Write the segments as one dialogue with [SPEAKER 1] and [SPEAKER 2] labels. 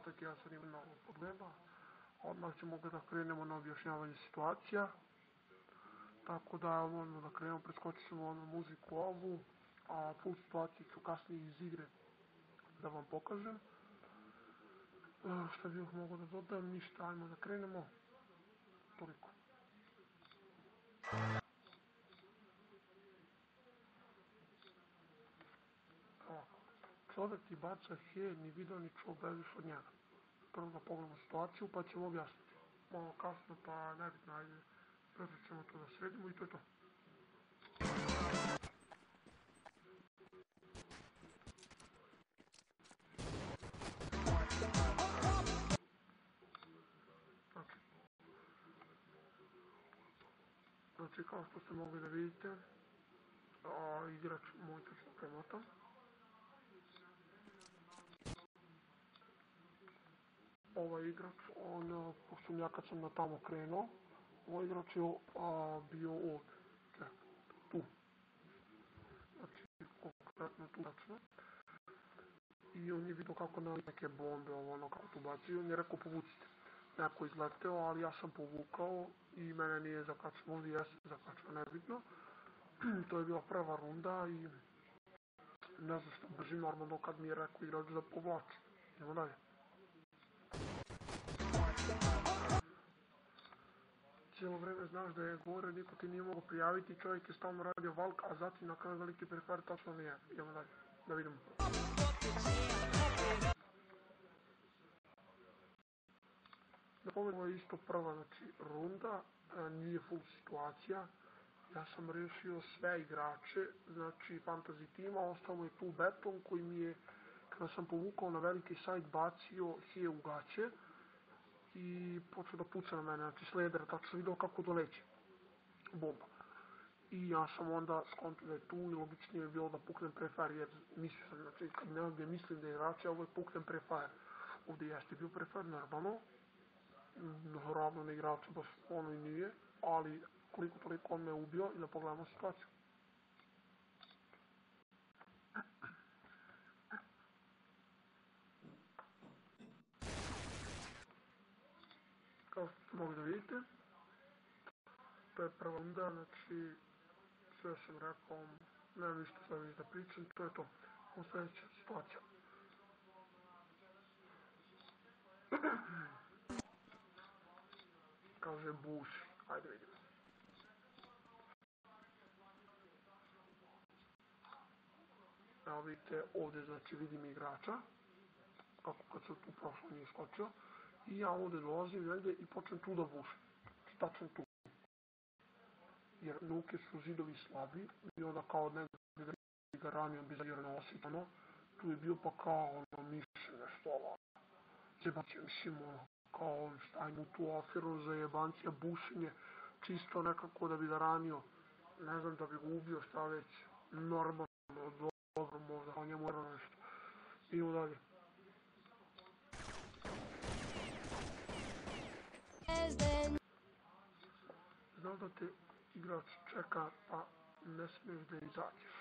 [SPEAKER 1] Tako ja sad imam novo pogleda. Odmah ćemo da krenemo na objašnjavanje situacija. Tako da odmah da krenemo, preskočit ćemo onu muziku ovu, a full situaciju ću kasnije iz igre da vam pokažem. Šta bih mogo da dodam, ništa, ajmo da krenemo. Toliko. Čovjek ti baca he, ni video ni čuo, bežiš od njega. Prvo da pogledamo situaciju pa ćemo objasniti. Malo kasno pa nebitno, ajde, preći ćemo to da sredimo i to je to. Znači kao što ste mogli da vidite, igrač monitor se premota. Ovaj igrač, pošto ja kad sam na tamo krenuo, ovaj igrač je bio ovdje, tu. Znači, konkretno tu tačno. I on je vidio kako na neke bombe, kako tu baci, i on je rekao povucite. Neko izleteo, ali ja sam povukao i mene nije zakačio, možda jeste zakačio, nebitno. To je bila prva runda i ne znam što bržim normalno kad mi je rekao igrač da povlači. Idemo dalje. Cijelo vreme znaš da je gore, niko ti nije mogao prijaviti, čovjek je stalno radio valk, a zatim na kraju veliki prefar tačno nije. Idemo dalje, da vidimo. Ovo je isto prva, znači, runda, nije full situacija. Ja sam rešio sve igrače, znači fantasy tima, ostao mu je tu beton koji mi je, kada sam povukao na veliki sajt, bacio hije u gaće i počeo da puca na mene, znači sledera, tako sam vidio kako doleće bomba. I ja sam onda skontio da je tu i logičnije je bilo da puknem prefire, jer mislio sam, znači kad negdje mislim da je igrače, ovo je puknem prefire. Ovdje jeste bio prefire, normalno, ravno na igrača, baš ono i nije, ali koliko toliko on me ubio i da pogledamo situaciju. Kao što ste mogli da vidite, to je prva runda, znači sve sam rekao, nemam ništa sad više da pričam, to je to. U sljedeća situacija. Kaže buši, ajde vidimo. Evo vidite, ovdje znači vidim igrača, kako kad se tu prošlo nije skočio, i ja ovdje dolazim negdje i počnem tu da bušim, tačno tu. Jer nuke su zidovi slabi i onda kao negdje da ga ranio bi zajerno osjetano, tu je bio pa kao miše nešto ovako. Zebacio mislim kao šta mu tu ofiru za jebancija bušenje, čisto nekako da bi ga ranio, ne znam da bi ga ubio šta već, normalno, dobro možda, kao njemu je nešto. Idemo dalje. Znaš da te igrač čeka, pa ne smiješ da izađeš.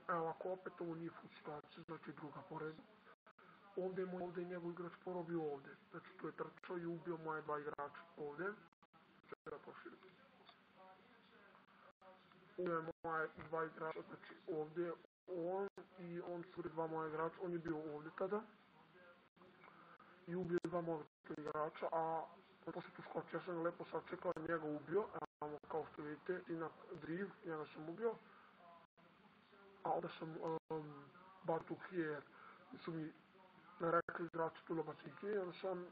[SPEAKER 1] Evo, ako opet ovo nije full situacija, znači druga poreza. Ovdje je njegov igrač porobio ovdje. Znači tu je trčao i ubio moje dva igrača ovdje. Sada proširim. Ubio je moje dva igrača, znači ovdje on i on su dva moja igrača. On je bio ovdje tada. I ubio je dva moja igrača, a posle tu skočio. Ja sam lepo sačekao, njega ubio. Evo, kao što vidite, i na driv, njega sam ubio. A onda sam batu hije, su mi rekli igrači tu nabaci hije, onda sam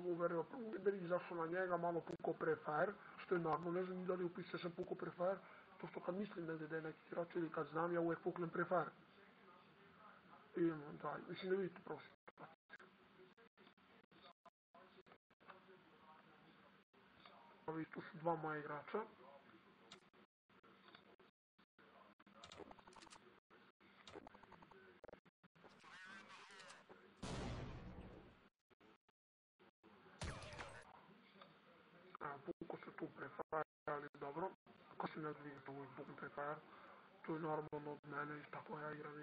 [SPEAKER 1] uverio prvu lider i izašao na njega, malo pukao prefire, što je normalno, ne znam ni da li upisao sam pukao prefire, to što kad mislim negdje da je neki igrač ili kad znam, ja uvijek puknem prefire. Idemo dalje, mislim da vidite prosto. Ovi tu su dva moja igrača. Pukao se tu prefire, ali dobro. Ako se ne vidite ovo je pukao prefire, To je normalno od mene i tako ja igram.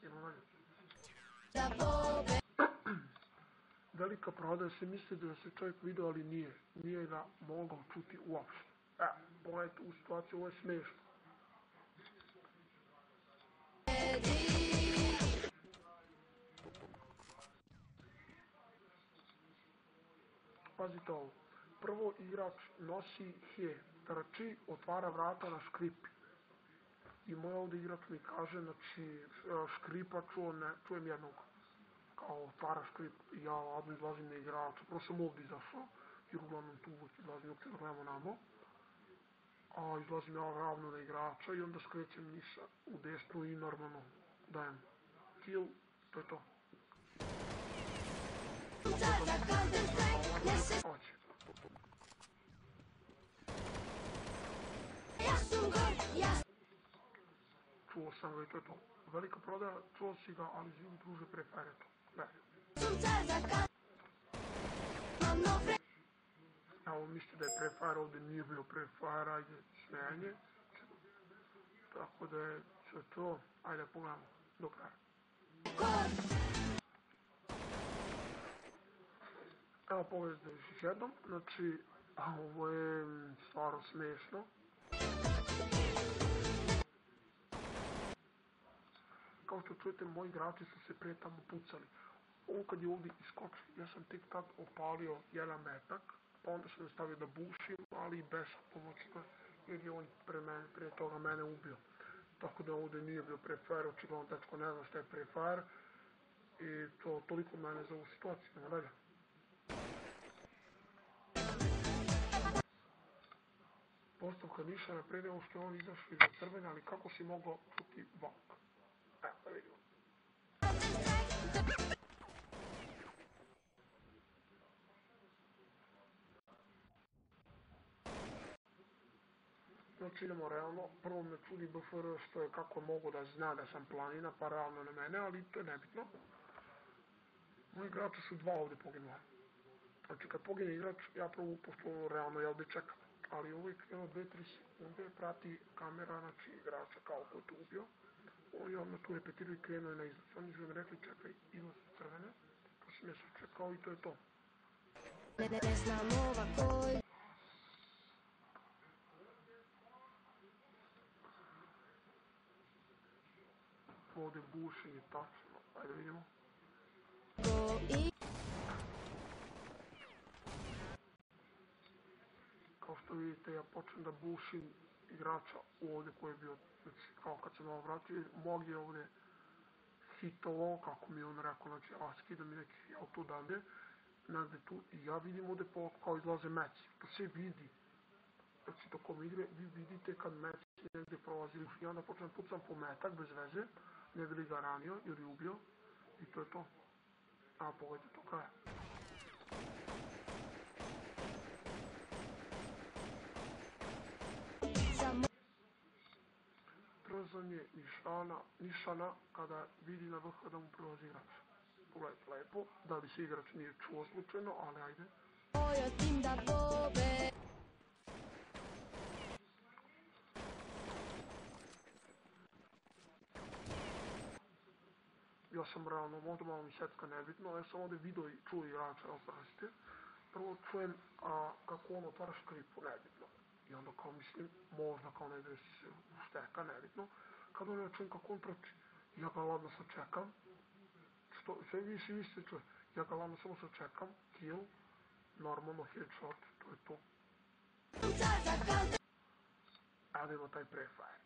[SPEAKER 1] Idemo dalje. Velika prodaja se misli da se čovjek vidio, ali nije. Nije ga mogao čuti uopšte. Pogledajte u situaciju, ovo je smiješno. Pazite ovo. Prvo igrač nosi he, trči, otvara vrata na škripi. I moj ovdje igrač mi kaže, znači, škripa čujem jednog. Kao otvara škrip i ja ladno izlazim na igrača. Prvo sam ovdje izašao, jer uglavnom tu uvijek izlazim, uvijek se gledamo namo. A izlazim ja ravno na igrača i onda skrećem niša u desnu i normalno dajem kill, to je to. Čuo sam ga i to je to. Velika prodaja, čuo si ga, ali živi druže prefere to. Evo mislite da je prefire, ovdje nije bio prefire, ajde smijanje. Tako da je to, ajde pogledamo do kraja. Evo pogledajte još jednom, znači ovo je stvarno smiješno. Kao što čujete, moji igrači su se prije tamo pucali. Ovo kad je ovdje iskočio, ja sam tek tad opalio jedan metak, pa onda sam stavio da bušim, ali i bez pomoćnika, jer je on prije toga mene ubio. Tako da ovdje nije bio prefire, očigledno dečko ne zna šta je prefire. I to toliko mene za ovu situaciju, idemo dalje. Postavka nišana prije nego što je on izašao iza crvene, ali kako si mogao čuti vak? Evo da vidimo. Znači idemo realno, prvo me čudi BFR što je kako mogu da zna da sam planina, pa realno na mene, ali to je nebitno. Moji igrači su dva ovdje poginula. Znači kad pogine igrač, ja prvo pošto realno ja ovdje čekam. Ali uvijek 2-3 sekunde prati kamera, znači igrača kao ko je to ubio. Oni odmah tu repetiraju i krenuo je na izlaz. Oni su mi rekli čekaj izlaz crvene, pa sam ja se čekao i to je to.
[SPEAKER 2] Ne znam ovako.
[SPEAKER 1] Ovdje bušenje tačno, ajde vidimo. Kao što vidite, ja počnem da bušim igrača ovdje koji je bio, znači kao kad sam ovo vratio, mog je ovdje hitovo, kako mi je on rekao, znači a skida mi neki auto odavde, negdje tu, i ja vidim ovdje kao izlaze meci, to se vidi. Znači tokom igre vi vidite kad meci negdje prolazi i onda počnem pucam po metak bez veze, ne bi li ga ranio ili ubio, i to je to. A pogledajte to kraja. Trzanje nišana kada vidi na vrhu da mu prolazi igrač. Pogledajte lepo, da bi se igrač nije čuo slučajno, ali ajde. Ja sam realno, možda malo mi secka nebitno, ja sam ovdje vidio i čuo igrača, oprostite. Prvo čujem kako on otvara škripu, nebitno. I onda kao mislim, možda kao ne desi se šteka, nebitno. Kad onda ja čujem kako on trči, ja ga ladno sačekam. Sve više i više čuje. Ja ga ladno samo sačekam, kill, normalno headshot, to je to. Evo ima taj prefire.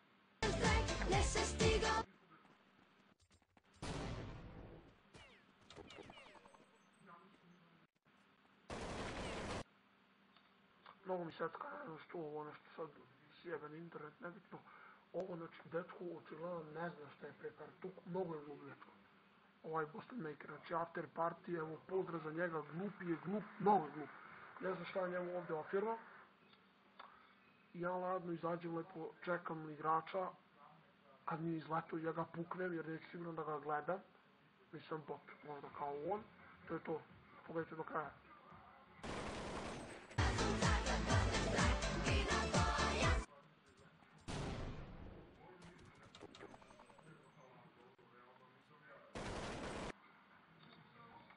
[SPEAKER 1] Mnogo mi secka što ovo nešto sad sjeben internet, nebitno. Ovo znači dečko očigledno ne zna šta je prefire, tu mnogo je glup dečko. Ovaj Boston Maker, znači after party, evo pozdrav za njega, glup, mnogo glup. Ne znam šta je njemu ovdje afirno. Ja ladno izađem lepo, čekam igrača, kad mi izletu ja ga puknem jer neću sigurno da ga gledam. Nisam bot, možda kao on, to je to, pogledajte do kraja.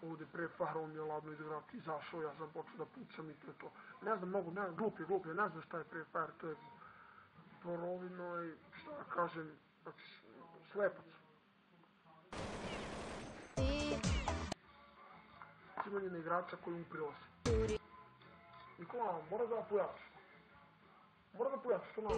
[SPEAKER 1] ovdje pre Fahrom je ladno igrač izašao, ja sam počeo da pucam i to je to. Ne znam, mogu, ne, glupi, ne znam šta je pre Fahr, to je porovino i šta da kažem, znači, slepac. Ima jedna igrača koji uprio se. Nikola, mora da pojačaš. Mora da pojačaš, to nam.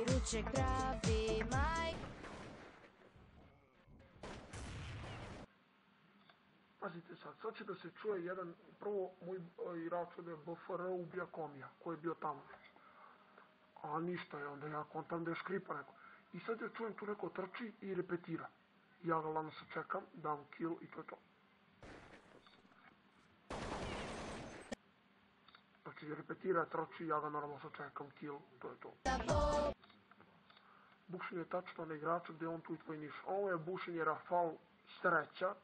[SPEAKER 1] Pazite sad će da se čuje jedan, prvo moj igrač od BFR ubija komija, koji je bio tamo. A ništa je, onda ja kontam da je škripa neko. I sad ja čujem tu neko trči i repetira. Ja ga lano se čekam, dam kill i to je to. Znači repetira, trči, ja ga normalno se čekam, kill, to je to. Bušin je tačno na igrača gdje on tu i tvoj niš. Ovo je bušin je Rafal sreća.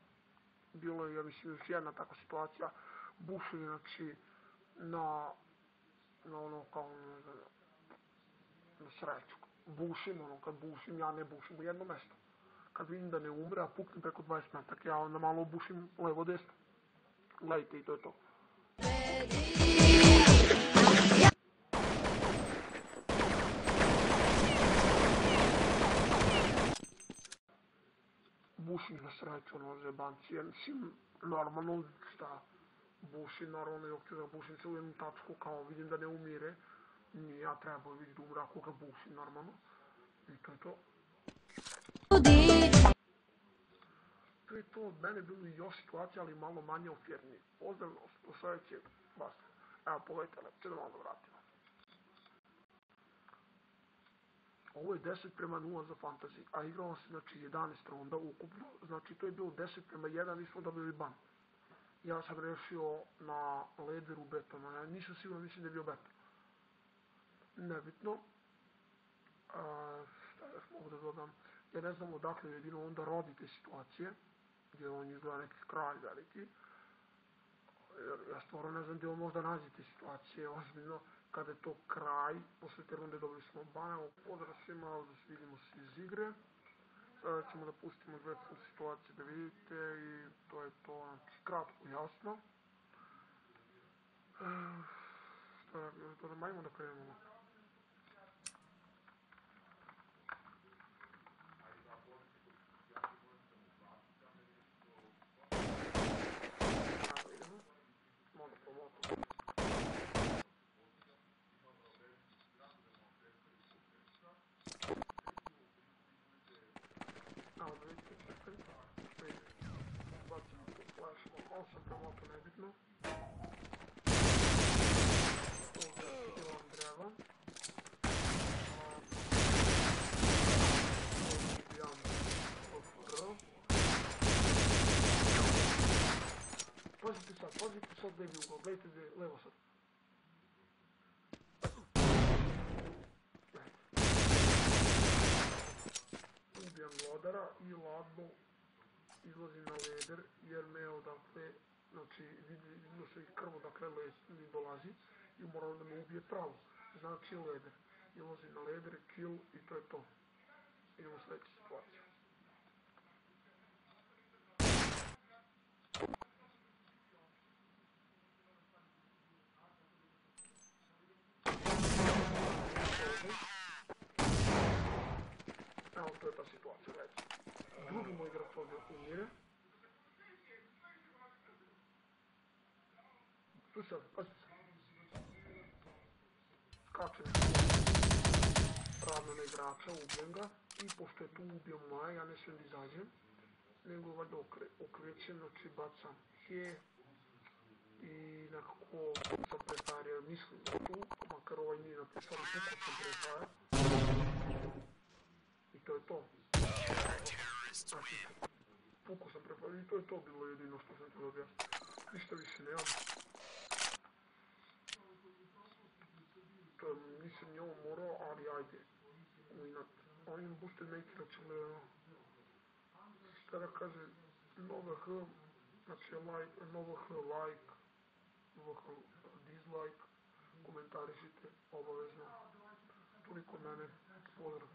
[SPEAKER 1] Bilo je, ja mislim, još jedna takva situacija. Bušin je, znači, na ono kao, na sreću. Bušim, ono, kad bušim, ja ne bušim u jedno mesto. Kad vidim da ne umre, a puknem preko 20 metaka, ja onda malo bušim levo desno. Gledajte i to je to. Bušim na sreću, ono, zebanci, jer mislim, normalno, šta, bušim, normalno, jok ću da bušim se u jednu tačku, kao vidim da ne umire, nije ja trebao vidjeti da umre ako ga bušim, normalno, i to je to. To je to od mene bilo još situacija, ali malo manje ofjernije. Pozdrav, do sljedećeg, basta. Evo, pogledajte, lepće da malo vratimo. Ovo je 10:0 za fantasy, a igralo se, znači, 11 ronda ukupno, znači to je bilo 10:1, mi smo dobili ban. Ja sam rešio na lederu betona, ja nisam siguran, mislim da je bio beton. Nebitno. Šta još mogu da dodam? Ja ne znam odakle jedino onda rodite situacije, gdje on izgleda neki kralj veliki. Ja stvarno ne znam gdje on možda nađete situacije, ozbiljno. Kada je to kraj, posle te runde dobili smo bana, pozdrav svima, da se vidimo se iz igre. Sada ćemo da pustimo dve full situacije da vidite i to je to, znači, kratko, jasno. Šta je bilo to, da majmo da krenemo. Idemo, malo da promotimo. Evo da vidite, čekaj, što ide. Bacimo tu flashimo, on sam promoto nebitno. Ovdje je kilan dreva. Ovdje ubijam BFR. Pazite sad gdje je ugao, gledajte gdje je levo sad. Ubijam lodara i ladno izlazim na leder jer me odakle, znači vidio se i krv odakle mi dolazi i moram da me ubije pravo, znači leder. Izlazim na leder, kill i to je to. Idemo sljedeću situaciju. Evo, to je ta situacija, gledajte. Drugi moj igrač ovdje umire. Tu sad, pazite se. Skačem ravno na igrača, ubijem ga. I pošto je tu ubio moja, ja ne smijem da izađem. Nego valjda okrećem, znači bacam he. I nekako sam prefario, mislim da tu, makar ovaj nije napisao, pukao sam prefario. I to je to. Znači, pukao sam prefario i to je to bilo jedino što sam tu objasnio. Ništa više nemam. Nisam ni ovo morao, ali ajde. Inat. Ovim boosted makera će me, šta da kaže, nova H, znači nova H like, nova H dislike, komentarišite obavezno. Toliko od mene, pozdrav.